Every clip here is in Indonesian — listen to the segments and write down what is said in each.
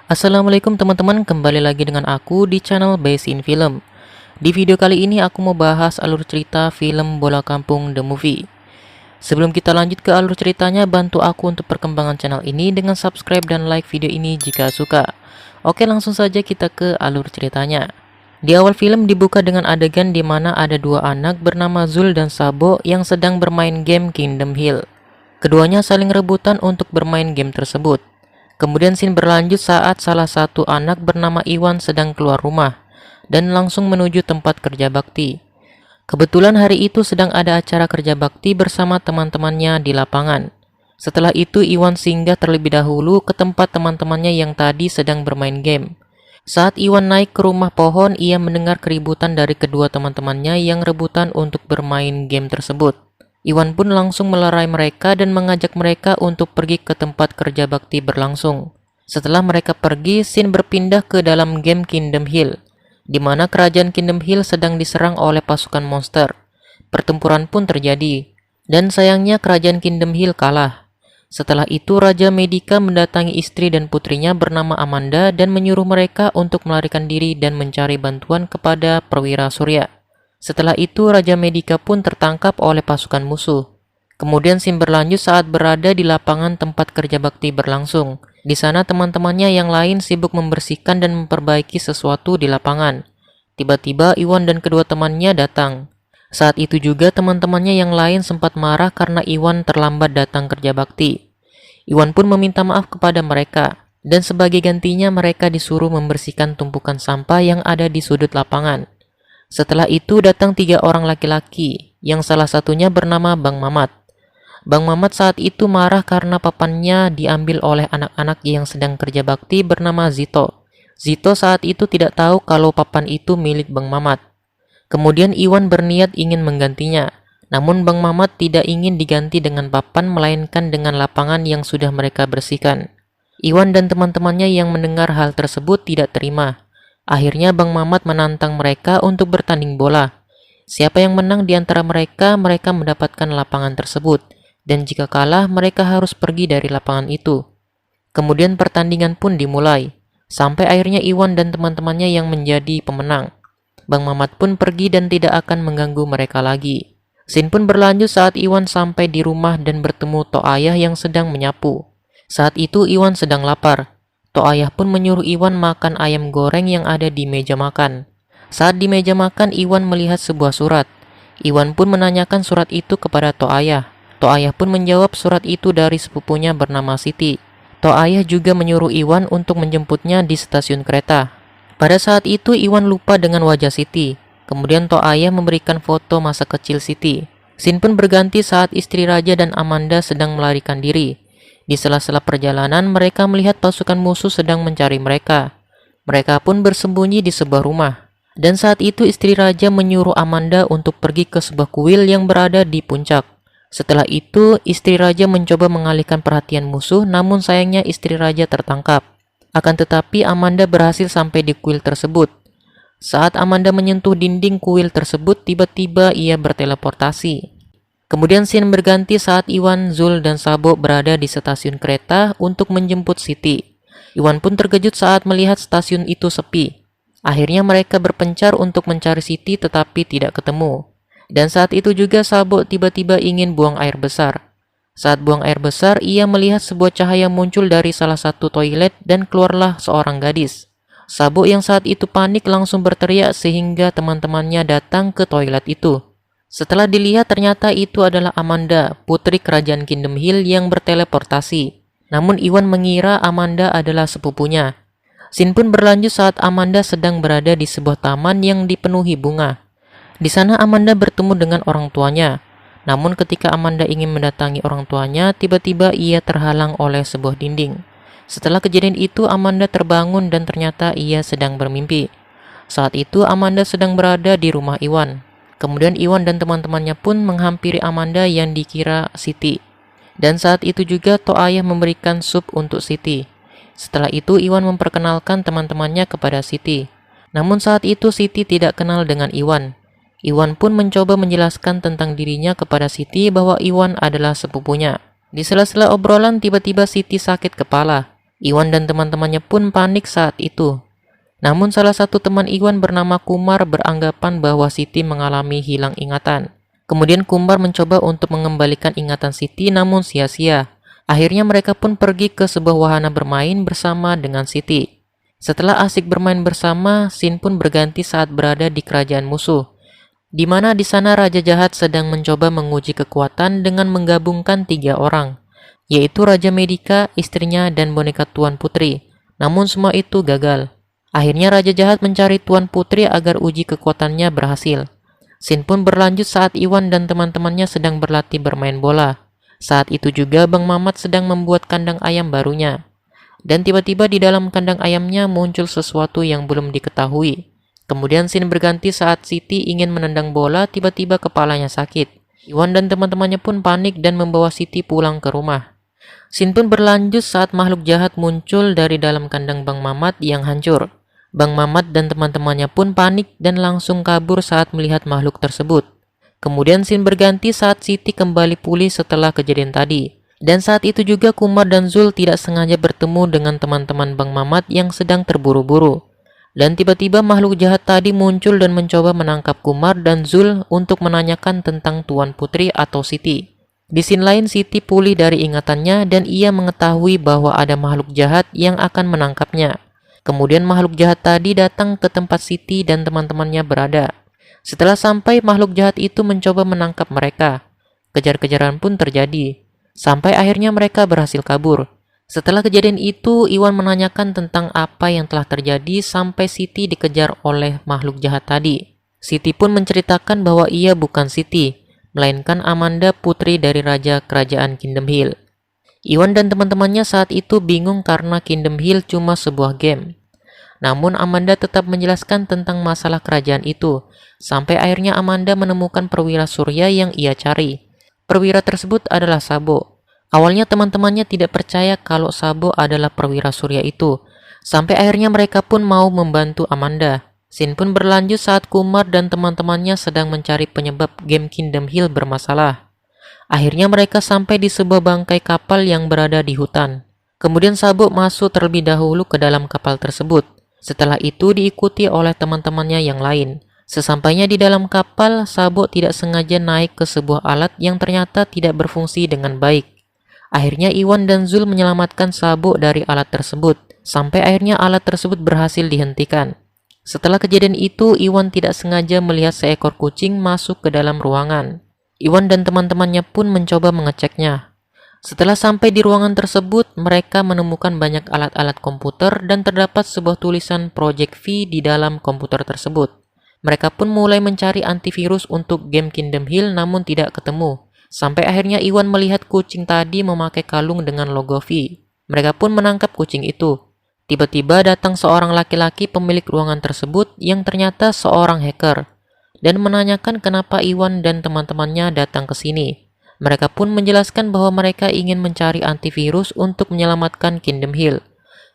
Assalamualaikum teman-teman, kembali lagi dengan aku di channel Basin Film. Di video kali ini aku mau bahas alur cerita film Bola Kampung The Movie. Sebelum kita lanjut ke alur ceritanya, bantu aku untuk perkembangan channel ini dengan subscribe dan like video ini jika suka. Oke, langsung saja kita ke alur ceritanya. Di awal film dibuka dengan adegan di mana ada dua anak bernama Zul dan Sabo yang sedang bermain game Kingdom Hill. Keduanya saling rebutan untuk bermain game tersebut. Kemudian scene berlanjut saat salah satu anak bernama Iwan sedang keluar rumah dan langsung menuju tempat kerja bakti. Kebetulan hari itu sedang ada acara kerja bakti bersama teman-temannya di lapangan. Setelah itu Iwan singgah terlebih dahulu ke tempat teman-temannya yang tadi sedang bermain game. Saat Iwan naik ke rumah pohon, ia mendengar keributan dari kedua teman-temannya yang rebutan untuk bermain game tersebut. Iwan pun langsung melerai mereka dan mengajak mereka untuk pergi ke tempat kerja bakti berlangsung. Setelah mereka pergi, scene berpindah ke dalam game Kingdom Hill, di mana kerajaan Kingdom Hill sedang diserang oleh pasukan monster. Pertempuran pun terjadi, dan sayangnya kerajaan Kingdom Hill kalah. Setelah itu Raja Medika mendatangi istri dan putrinya bernama Amanda dan menyuruh mereka untuk melarikan diri dan mencari bantuan kepada perwira Surya. Setelah itu Raja Medika pun tertangkap oleh pasukan musuh. Kemudian scene berlanjut saat berada di lapangan tempat kerja bakti berlangsung. Di sana teman-temannya yang lain sibuk membersihkan dan memperbaiki sesuatu di lapangan. Tiba-tiba Iwan dan kedua temannya datang. Saat itu juga teman-temannya yang lain sempat marah karena Iwan terlambat datang kerja bakti. Iwan pun meminta maaf kepada mereka, dan sebagai gantinya mereka disuruh membersihkan tumpukan sampah yang ada di sudut lapangan. Setelah itu datang 3 orang laki-laki, yang salah satunya bernama Bang Mamat. Bang Mamat saat itu marah karena papannya diambil oleh anak-anak yang sedang kerja bakti bernama Zito. Zito saat itu tidak tahu kalau papan itu milik Bang Mamat. Kemudian Iwan berniat ingin menggantinya, namun Bang Mamat tidak ingin diganti dengan papan melainkan dengan lapangan yang sudah mereka bersihkan. Iwan dan teman-temannya yang mendengar hal tersebut tidak terima. Akhirnya Bang Mamat menantang mereka untuk bertanding bola. Siapa yang menang di antara mereka, mereka mendapatkan lapangan tersebut. Dan jika kalah, mereka harus pergi dari lapangan itu. Kemudian pertandingan pun dimulai. Sampai akhirnya Iwan dan teman-temannya yang menjadi pemenang. Bang Mamat pun pergi dan tidak akan mengganggu mereka lagi. Scene pun berlanjut saat Iwan sampai di rumah dan bertemu Tok Ayah yang sedang menyapu. Saat itu Iwan sedang lapar. Tok Ayah pun menyuruh Iwan makan ayam goreng yang ada di meja makan. Saat di meja makan, Iwan melihat sebuah surat. Iwan pun menanyakan surat itu kepada Tok Ayah. Tok Ayah pun menjawab surat itu dari sepupunya bernama Siti. Tok Ayah juga menyuruh Iwan untuk menjemputnya di stasiun kereta. Pada saat itu Iwan lupa dengan wajah Siti. Kemudian Tok Ayah memberikan foto masa kecil Siti. Scene pun berganti saat istri raja dan Amanda sedang melarikan diri. Di sela-sela perjalanan, mereka melihat pasukan musuh sedang mencari mereka. Mereka pun bersembunyi di sebuah rumah. Dan saat itu istri raja menyuruh Amanda untuk pergi ke sebuah kuil yang berada di puncak. Setelah itu, istri raja mencoba mengalihkan perhatian musuh, namun sayangnya istri raja tertangkap. Akan tetapi Amanda berhasil sampai di kuil tersebut. Saat Amanda menyentuh dinding kuil tersebut, tiba-tiba ia berteleportasi. Kemudian scene berganti saat Iwan, Zul, dan Sabo berada di stasiun kereta untuk menjemput Siti. Iwan pun terkejut saat melihat stasiun itu sepi. Akhirnya mereka berpencar untuk mencari Siti tetapi tidak ketemu. Dan saat itu juga Sabo tiba-tiba ingin buang air besar. Saat buang air besar, ia melihat sebuah cahaya muncul dari salah satu toilet dan keluarlah seorang gadis. Sabo yang saat itu panik langsung berteriak sehingga teman-temannya datang ke toilet itu. Setelah dilihat ternyata itu adalah Amanda, putri kerajaan Kingdom Hill yang berteleportasi. Namun Iwan mengira Amanda adalah sepupunya. Scene pun berlanjut saat Amanda sedang berada di sebuah taman yang dipenuhi bunga. Di sana Amanda bertemu dengan orang tuanya. Namun ketika Amanda ingin mendatangi orang tuanya, tiba-tiba ia terhalang oleh sebuah dinding. Setelah kejadian itu Amanda terbangun dan ternyata ia sedang bermimpi. Saat itu Amanda sedang berada di rumah Iwan. Kemudian Iwan dan teman-temannya pun menghampiri Amanda yang dikira Siti. Dan saat itu juga Tok Ayah memberikan sup untuk Siti. Setelah itu Iwan memperkenalkan teman-temannya kepada Siti. Namun saat itu Siti tidak kenal dengan Iwan. Iwan pun mencoba menjelaskan tentang dirinya kepada Siti bahwa Iwan adalah sepupunya. Di sela-sela obrolan tiba-tiba Siti sakit kepala. Iwan dan teman-temannya pun panik saat itu. Namun salah satu teman Iwan bernama Kumar beranggapan bahwa Siti mengalami hilang ingatan. Kemudian Kumar mencoba untuk mengembalikan ingatan Siti namun sia-sia. Akhirnya mereka pun pergi ke sebuah wahana bermain bersama dengan Siti. Setelah asik bermain bersama, scene pun berganti saat berada di kerajaan musuh, di mana di sana Raja Jahat sedang mencoba menguji kekuatan dengan menggabungkan 3 orang, yaitu Raja Medika, istrinya, dan boneka Tuan Putri. Namun semua itu gagal. Akhirnya Raja Jahat mencari Tuan Putri agar uji kekuatannya berhasil. Scene pun berlanjut saat Iwan dan teman-temannya sedang berlatih bermain bola. Saat itu juga Bang Mamat sedang membuat kandang ayam barunya. Dan tiba-tiba di dalam kandang ayamnya muncul sesuatu yang belum diketahui. Kemudian scene berganti saat Siti ingin menendang bola, tiba-tiba kepalanya sakit. Iwan dan teman-temannya pun panik dan membawa Siti pulang ke rumah. Scene pun berlanjut saat makhluk jahat muncul dari dalam kandang Bang Mamat yang hancur. Bang Mamat dan teman-temannya pun panik dan langsung kabur saat melihat makhluk tersebut. Kemudian scene berganti saat Siti kembali pulih setelah kejadian tadi. Dan saat itu juga Kumar dan Zul tidak sengaja bertemu dengan teman-teman Bang Mamat yang sedang terburu-buru. Dan tiba-tiba makhluk jahat tadi muncul dan mencoba menangkap Kumar dan Zul untuk menanyakan tentang Tuan Putri atau Siti. Di scene lain Siti pulih dari ingatannya dan ia mengetahui bahwa ada makhluk jahat yang akan menangkapnya. Kemudian makhluk jahat tadi datang ke tempat Siti dan teman-temannya berada. Setelah sampai, makhluk jahat itu mencoba menangkap mereka. Kejar-kejaran pun terjadi, sampai akhirnya mereka berhasil kabur. Setelah kejadian itu, Iwan menanyakan tentang apa yang telah terjadi sampai Siti dikejar oleh makhluk jahat tadi. Siti pun menceritakan bahwa ia bukan Siti, melainkan Amanda, putri dari Raja Kerajaan Kingdom Hill. Iwan dan teman-temannya saat itu bingung karena Kingdom Hill cuma sebuah game. Namun Amanda tetap menjelaskan tentang masalah kerajaan itu, sampai akhirnya Amanda menemukan perwira surya yang ia cari. Perwira tersebut adalah Sabo. Awalnya teman-temannya tidak percaya kalau Sabo adalah perwira surya itu, sampai akhirnya mereka pun mau membantu Amanda. Scene pun berlanjut saat Kumar dan teman-temannya sedang mencari penyebab game Kingdom Hill bermasalah. Akhirnya mereka sampai di sebuah bangkai kapal yang berada di hutan. Kemudian Sabo masuk terlebih dahulu ke dalam kapal tersebut. Setelah itu diikuti oleh teman-temannya yang lain. Sesampainya di dalam kapal, Sabo tidak sengaja naik ke sebuah alat yang ternyata tidak berfungsi dengan baik. Akhirnya Iwan dan Zul menyelamatkan Sabo dari alat tersebut, sampai akhirnya alat tersebut berhasil dihentikan. Setelah kejadian itu, Iwan tidak sengaja melihat seekor kucing masuk ke dalam ruangan. Iwan dan teman-temannya pun mencoba mengeceknya. Setelah sampai di ruangan tersebut, mereka menemukan banyak alat-alat komputer dan terdapat sebuah tulisan Project V di dalam komputer tersebut. Mereka pun mulai mencari antivirus untuk game Kingdom Hill namun tidak ketemu. Sampai akhirnya Iwan melihat kucing tadi memakai kalung dengan logo V. Mereka pun menangkap kucing itu. Tiba-tiba datang seorang laki-laki pemilik ruangan tersebut yang ternyata seorang hacker dan menanyakan kenapa Iwan dan teman-temannya datang ke sini. Mereka pun menjelaskan bahwa mereka ingin mencari antivirus untuk menyelamatkan Kingdom Hill.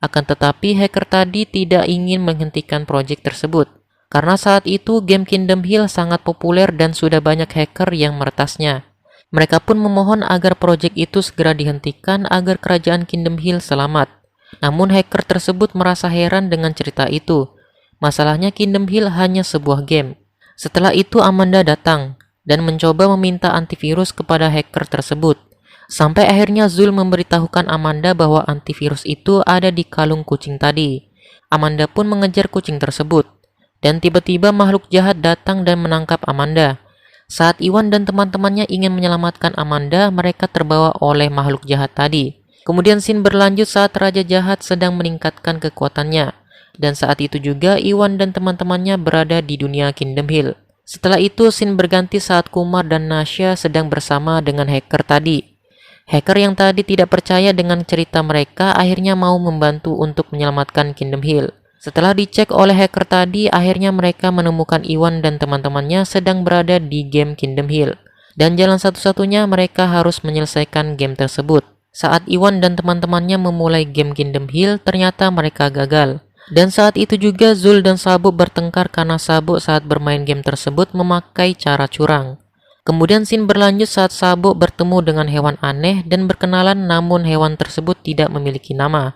Akan tetapi hacker tadi tidak ingin menghentikan proyek tersebut, karena saat itu game Kingdom Hill sangat populer dan sudah banyak hacker yang meretasnya. Mereka pun memohon agar proyek itu segera dihentikan agar kerajaan Kingdom Hill selamat. Namun hacker tersebut merasa heran dengan cerita itu. Masalahnya Kingdom Hill hanya sebuah game. Setelah itu Amanda datang dan mencoba meminta antivirus kepada hacker tersebut. Sampai akhirnya Zul memberitahukan Amanda bahwa antivirus itu ada di kalung kucing tadi. Amanda pun mengejar kucing tersebut. Dan tiba-tiba makhluk jahat datang dan menangkap Amanda. Saat Iwan dan teman-temannya ingin menyelamatkan Amanda, mereka terbawa oleh makhluk jahat tadi. Kemudian scene berlanjut saat Raja Jahat sedang meningkatkan kekuatannya. Dan saat itu juga Iwan dan teman-temannya berada di dunia Kingdom Hill. Setelah itu scene berganti saat Kumar dan Nasya sedang bersama dengan hacker tadi. Hacker yang tadi tidak percaya dengan cerita mereka akhirnya mau membantu untuk menyelamatkan Kingdom Hill. Setelah dicek oleh hacker tadi, akhirnya mereka menemukan Iwan dan teman-temannya sedang berada di game Kingdom Hill. Dan jalan satu-satunya mereka harus menyelesaikan game tersebut. Saat Iwan dan teman-temannya memulai game Kingdom Hill, ternyata mereka gagal. Dan saat itu juga Zul dan Sabo bertengkar karena Sabo saat bermain game tersebut memakai cara curang. Kemudian scene berlanjut saat Sabo bertemu dengan hewan aneh dan berkenalan, namun hewan tersebut tidak memiliki nama.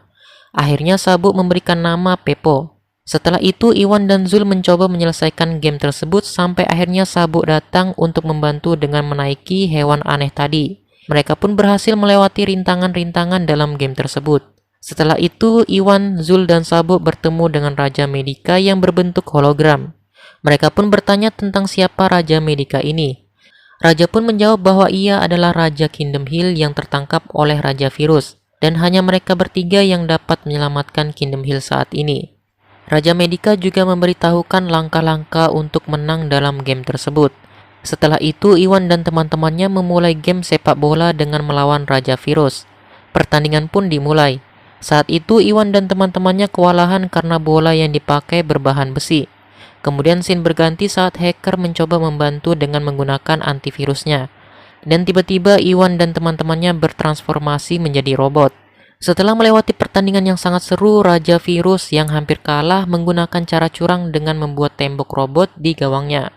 Akhirnya Sabuk memberikan nama Pepo. Setelah itu Iwan dan Zul mencoba menyelesaikan game tersebut sampai akhirnya Sabuk datang untuk membantu dengan menaiki hewan aneh tadi. Mereka pun berhasil melewati rintangan-rintangan dalam game tersebut. Setelah itu Iwan, Zul, dan Sabuk bertemu dengan Raja Medika yang berbentuk hologram. Mereka pun bertanya tentang siapa Raja Medika ini. Raja pun menjawab bahwa ia adalah Raja Kingdom Hill yang tertangkap oleh Raja Virus, dan hanya mereka bertiga yang dapat menyelamatkan Kingdom Hill saat ini. Raja Medika juga memberitahukan langkah-langkah untuk menang dalam game tersebut. Setelah itu, Iwan dan teman-temannya memulai game sepak bola dengan melawan Raja Virus. Pertandingan pun dimulai. Saat itu, Iwan dan teman-temannya kewalahan karena bola yang dipakai berbahan besi. Kemudian scene berganti saat hacker mencoba membantu dengan menggunakan antivirusnya. Dan tiba-tiba Iwan dan teman-temannya bertransformasi menjadi robot. Setelah melewati pertandingan yang sangat seru, Raja Virus yang hampir kalah menggunakan cara curang dengan membuat tembok robot di gawangnya.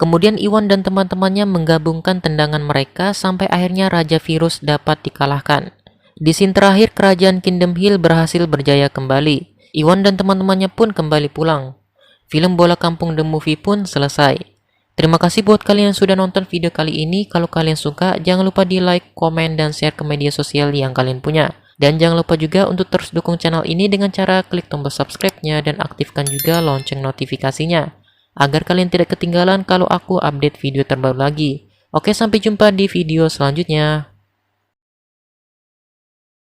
Kemudian Iwan dan teman-temannya menggabungkan tendangan mereka sampai akhirnya Raja Virus dapat dikalahkan. Di scene terakhir, kerajaan Kingdom Hill berhasil berjaya kembali. Iwan dan teman-temannya pun kembali pulang. Film Bola Kampung The Movie pun selesai. Terima kasih buat kalian yang sudah nonton video kali ini. Kalau kalian suka, jangan lupa di like, komen, dan share ke media sosial yang kalian punya. Dan jangan lupa juga untuk terus dukung channel ini dengan cara klik tombol subscribe-nya dan aktifkan juga lonceng notifikasinya, agar kalian tidak ketinggalan kalau aku update video terbaru lagi. Oke, sampai jumpa di video selanjutnya.